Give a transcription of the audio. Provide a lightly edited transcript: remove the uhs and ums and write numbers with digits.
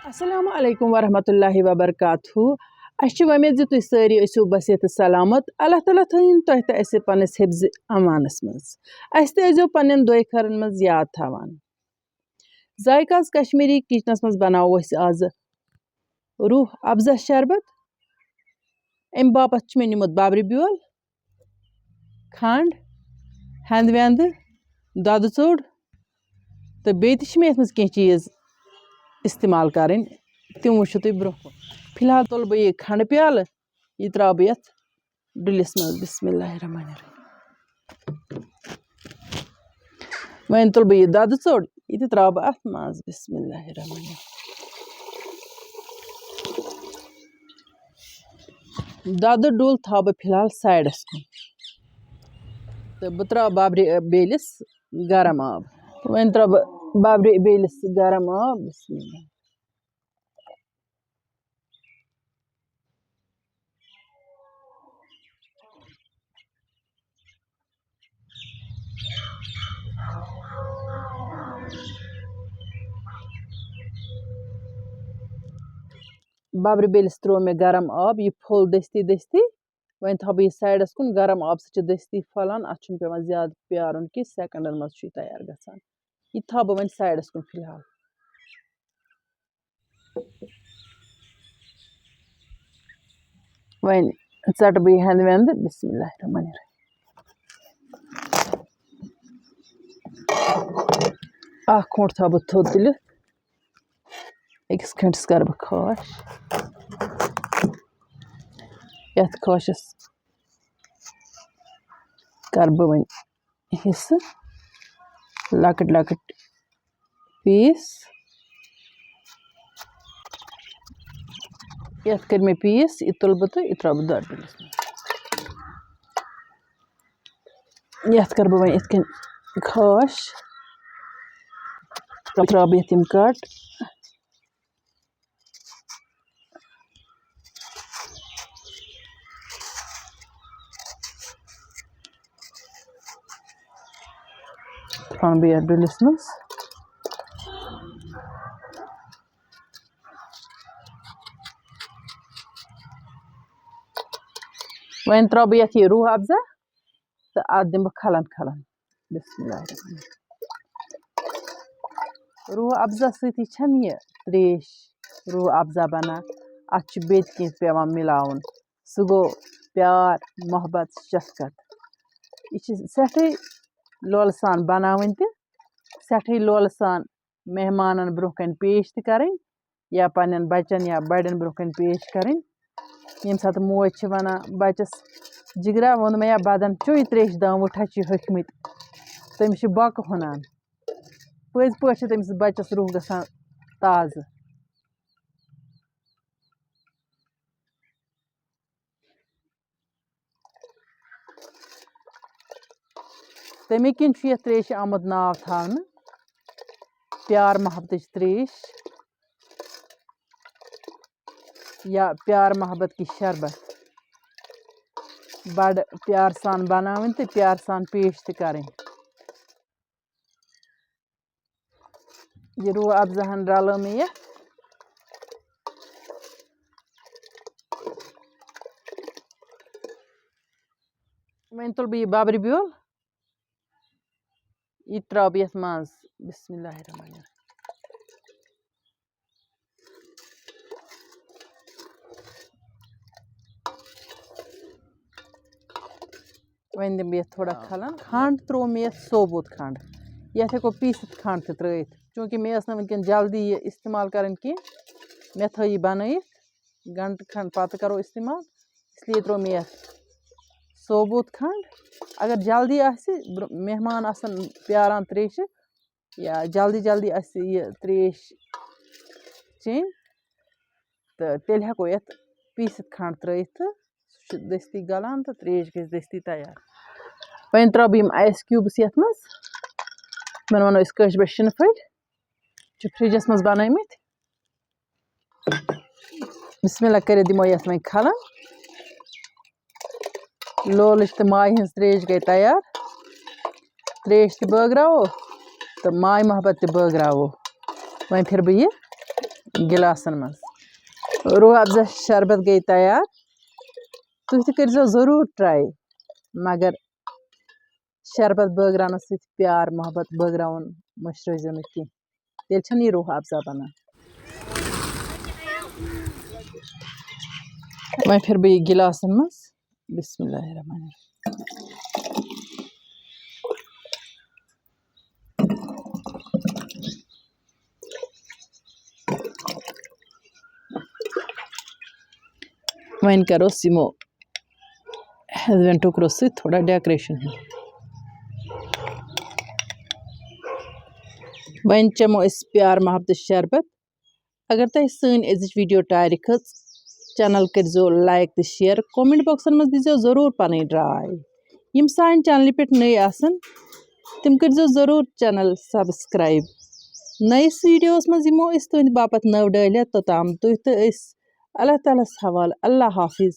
अस्सलामु अलैकुम वरहमतुल्लाहि वबरकातुहू। वमेद तुम सारी ऐसो बसियत सलामत। अल्लाह ताला थीन तुह तो अस पन्नस हिफ्ज अमानस मज। अस तजो पन्न दोय खरन मज याद थावान। जायकाज कश्मीरी किचनस मज बनावो आज रूह अफजा शरबत। अम बापत मे निमुत बाबरी ब्योल, खंड, हेंद वेंद, दद चोड़ तो बेत मे यथ मज कह चीज इस्तेमाल करें तम वो तुम ब्रो। फिलहाल तुल बह यह खंड प्याल, यह त्रा बह ये डुलिस मज। बिस्मिल्लाहिर्रहमानिर्रहीम। वन तुल बह यह दद चोड़, यह त्रा बह अथ मज। बिस्मिल्लाहिर्रहमानिर्रहीम। दद डुल था बह फिलहाल साइडस कुन तो बह त्रा बाबरी बेलिस गरम आब। वन त्रा बह बाबरी बेलिस गरम आब। बिस्मिल्लाह। बाबरी बेलिस त्रो मे गरम आब, यह फुल दस्ती दस्ती। वन था बह साइडस कुन गरम आब सह दस्ती फलान। अत पे ज्यादा प्यारुन कि सेकंडन मज तैयार गसान। यह था बह वन साइडस कुन फिलहाल। वन चट बह हेंद वेंद। बिस्मिल्लाहिर्रहमानिर्रहीम। अख खोट था बह थोद तुलित, अकिस खंडस कर बह खाश। यथ खाशस कर बह वन हिस्स लकट लकट पीस। यथ कर मे पीस, यह तुल बह तो यह त्रा बह दर डुलिस मज। यथ कर बह वन इत कन खाश, त्रा बह यथ कट। त्रा बह यथ डुलिस मज। वन त्रा बह यथ यह रूह अफजा तो अत दिम बह खलन खलन। बिस्मिल्लाहिर्रहमानिर्रहीम। रूह अफजा सती छन यह त्रेश रूह अफजा बना, अत बेत कह पेवान मिलावन। सह गो प्यार, मोहब्बत, शफकत। यह सठे लोल सान बनावन ते सठे लोल सान मेहमानन ब्रोह कन पेश त करें या पन्न बचन या बड़न ब्रोह कन पेश करें। यम सात मोज वनान बचस जिगरा वोन मे बदन चो यह त्रेश दाम वुठा होखमत तमिस बक हुनान। पज पे तमिस बचस रूह गसान ताज़। तमे किन यह त्रेश आमुद नाव थावन प्यार मोहब्बत त्रेश या प्यार मोहब्बत की शरबत। बड़ प्यार सान बनावन तो प्यार सान पेश त करें। यह रूह अफजाहन रलो मे यह वन तुल बह यह बाबरी ब्योल, यह त्रा बह यथ मज। बिस्मिल्लाहिर्रहमानिर्रहीम। वन दिम बह थोड़ा खलन। खंड त्रो मे यथ सोबुत खंड, यथ हेको पीसित खंड त त्रयित। चूंकि मे वनकन जल्दी यह इस्तेमाल करें कह मे थी यह बनयित घंट खंड पत करो इस्तेमाल, इसलिए त्रो मे यथ सोबुत खंड। अगर जल्दी मेहमान आसन प्यारान त्रेश या जल्दी जल्दी यह त्रेश चेन तो तेल हेको यथ पीसित खंड त्रयित सह दस्ती गलान तो त्रेश गई दस्ती तैयार। वन त्रा बह आइस क्यूब्स यथ मज, मन वनो कश पे शिनफट फ्रिजस मज बनमत। बिस्मिल्लाह कर दिमो यथ वन खलन। लोलच तो माय हज त्रेश गई तैयार। त्रेश त बगरावो तो माय मोहब्बत त बगरावो। वन फिर बह यह गिलासन मज रूह अफ़ज़ा शरबत गई तैयार तुह तह करिजो ज़रूर ट्राई मगर शरबत बगरान सत प्यार मोहब्बत बगराउन मशरइजो न की तेल छन यह रूह अफ़ज़ा बनान वह फिर बह गिलासन मज बिस्मिल्लाहिर्रहमानिर्रहीम वन करो यमो हजबें टुकरो सत थोड़ा डेकोरेशन वन चमो प्यार मोहब्बत शरबत अगर तुम सन अजिच वीडियो टायर खच चैनल करो लाइक तो शेयर कमेंट बॉक्सन मज दीजो जरूर पन राय यम सान चैनल पे नई आसन तिम करो जरूर चैनल सब्सक्राइब नयस वीडियोस मज यमो तुंद बापत नव डालित तोताम तुह तो अल्लाह ताला हवाल अल्लाह हाफिज।